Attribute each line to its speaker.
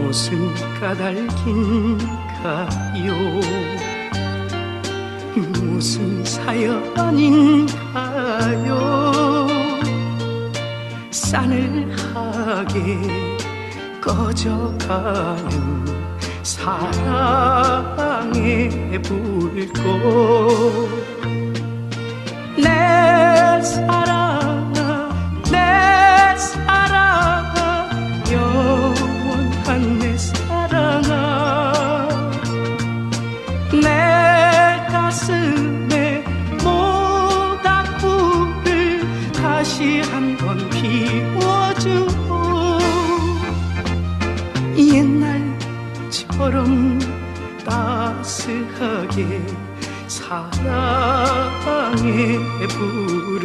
Speaker 1: 무슨 까닭인가요? 무슨 사연인가요? 싸늘하게 꺼져가는 사랑의 불꽃. 내 사랑아, 내 사랑아, 영원한 내 사랑아. 내 가슴에 모닥불을 다시 한번 피워줘. 옛날처럼 따스하게 사랑의 불을